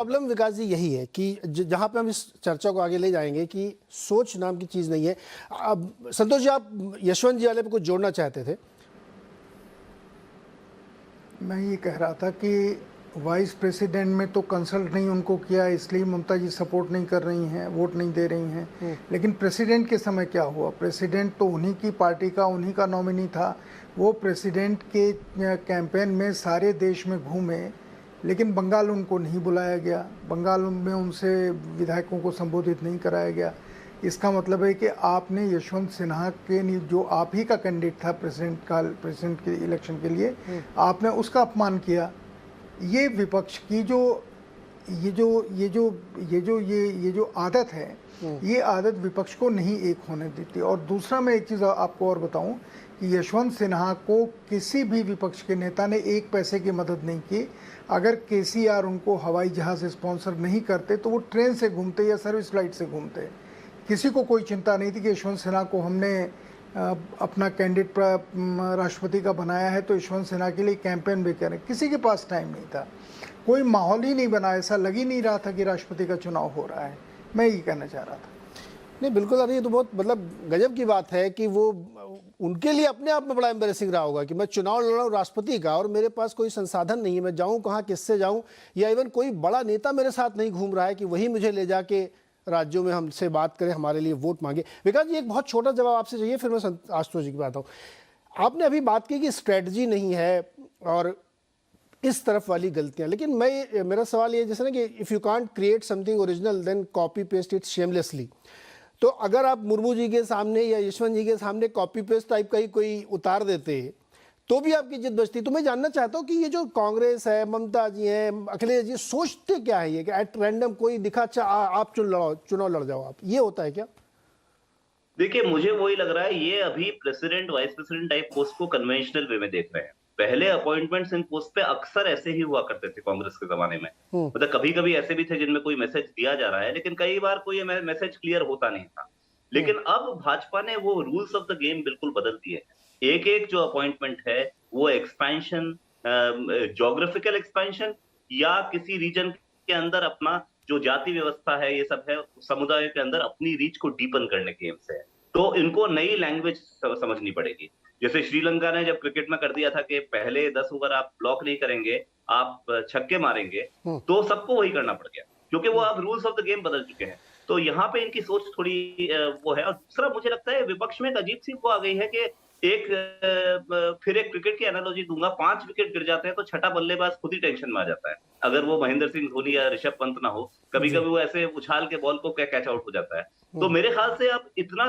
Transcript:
Problem विकास जी यही है कि जहां पे हम इस चर्चा को आगे ले जाएंगे कि सोच नाम की चीज नहीं है। अब संतोष जी, आप यशवंत जी वाले पे कुछ जोड़ना चाहते थे? मैं ये कह रहा था कि वाइस प्रेसिडेंट में तो कंसल्ट नहीं उनको किया, इसलिए ममता जी सपोर्ट नहीं कर रही हैं, वोट नहीं दे रही हैं। लेकिन प्रेसिडेंट के समय क्या हुआ? प्रेसिडेंट तो उन्हीं की पार्टी का, उन्हीं का नॉमिनी था। वो प्रेसिडेंट के कैंपेन में सारे देश में घूमे, लेकिन बंगाल उनको नहीं बुलाया गया, बंगाल में उनसे विधायकों को संबोधित नहीं कराया गया। इसका मतलब है कि आपने यशवंत सिन्हा के जो आप ही का कैंडिडेट था प्रेसिडेंट के इलेक्शन के लिए, आपने उसका अपमान किया। ये विपक्ष की जो आदत है, ये आदत विपक्ष को नहीं एक होने देती। और दूसरा, मैं एक चीज़ आपको और बताऊं कि यशवंत सिन्हा को किसी भी विपक्ष के नेता ने एक पैसे की मदद नहीं की। अगर केसीआर उनको हवाई जहाज़ स्पॉन्सर नहीं करते तो वो ट्रेन से घूमते या सर्विस फ्लाइट से घूमते। किसी को कोई चिंता नहीं थी कि यशवंत सिन्हा को हमने अपना कैंडिडेट राष्ट्रपति का बनाया है तो यशवंत सिन्हा के लिए कैंपेन भी करें। किसी के पास टाइम नहीं था, कोई माहौल ही नहीं बना, ऐसा लग ही नहीं रहा था कि राष्ट्रपति का चुनाव हो रहा है। मैं ये कहना चाह रहा था। नहीं, बिल्कुल। अरे ये तो बहुत मतलब गजब की बात है कि वो उनके लिए अपने आप में बड़ा एम्बेरसिंग रहा होगा कि मैं चुनाव लड़ रहा हूँ राष्ट्रपति का और मेरे पास कोई संसाधन नहीं है, मैं जाऊँ कहाँ, किससे जाऊँ, या इवन कोई बड़ा नेता मेरे साथ नहीं घूम रहा है कि वही मुझे ले जाके राज्यों में हमसे बात करें, हमारे लिए वोट मांगे। विकास जी, एक बहुत छोटा जवाब आपसे चाहिए, फिर मैं आशुतोष जी की बात आऊँ। आपने अभी बात की कि स्ट्रेटजी नहीं है और इस तरफ वाली गलतियां, लेकिन मेरा सवाल ये जैसे ना कि if you can't create something original then copy paste it shamelessly. तो अगर आप मुर्मू जी के सामने या यशवंत जी के सामने कॉपी पेस्ट टाइप का ही कोई उतार देते तो भी आपकी जिद बचती। तो मैं जानना चाहता हूँ कि ये जो कांग्रेस है, ममता जी हैं, अखिलेश जी, सोचते क्या है ये कि एट रैंडम कोई दिखा, अच्छा आप चुनाव लड़ जाओ आप, ये होता है क्या? देखिए, मुझे वही लग रहा है, ये अभी president vice president type post को कन्वेंशनल वे में देख रहे हैं। पहले अपॉइंटमेंट्स इन पोस्ट पे अक्सर ऐसे ही हुआ करते थे कांग्रेस के जमाने में। मतलब कभी कभी ऐसे भी थे जिनमें कोई मैसेज दिया जा रहा है, लेकिन कई बार कोई मैसेज क्लियर होता नहीं था। लेकिन अब भाजपा ने वो रूल्स ऑफ द गेम बिल्कुल बदल दिए हैं। एक एक जो अपॉइंटमेंट है वो एक्सपेंशन, ज्योग्राफिकल एक्सपेंशन या किसी रीजन के अंदर अपना जो जाति व्यवस्था है, ये सब है, समुदाय के अंदर अपनी रीच को डीपन करने के एम से है। तो इनको नई लैंग्वेज समझनी पड़ेगी। जैसे श्रीलंका ने जब क्रिकेट में कर दिया था कि पहले 10 ओवर आप ब्लॉक नहीं करेंगे, आप छक्के मारेंगे, तो सबको वही करना पड़ गया, क्योंकि वो अब रूल्स ऑफ द गेम बदल चुके हैं। तो यहाँ पे इनकी सोच थोड़ी वो है। और दूसरा, मुझे लगता है विपक्ष में एक अजीब सी वो आ गई है कि फिर एक क्रिकेट की एनालॉजी दूंगा, 5 विकेट गिर जाते हैं तो छठा बल्लेबाज खुद ही टेंशन में आ जाता है। अगर वो महेंद्र सिंह धोनी या ऋषभ पंत ना हो, कभी कभी वो ऐसे उछाल के बॉल को कैच आउट हो जाता है। तो मेरे ख्याल से अब इतना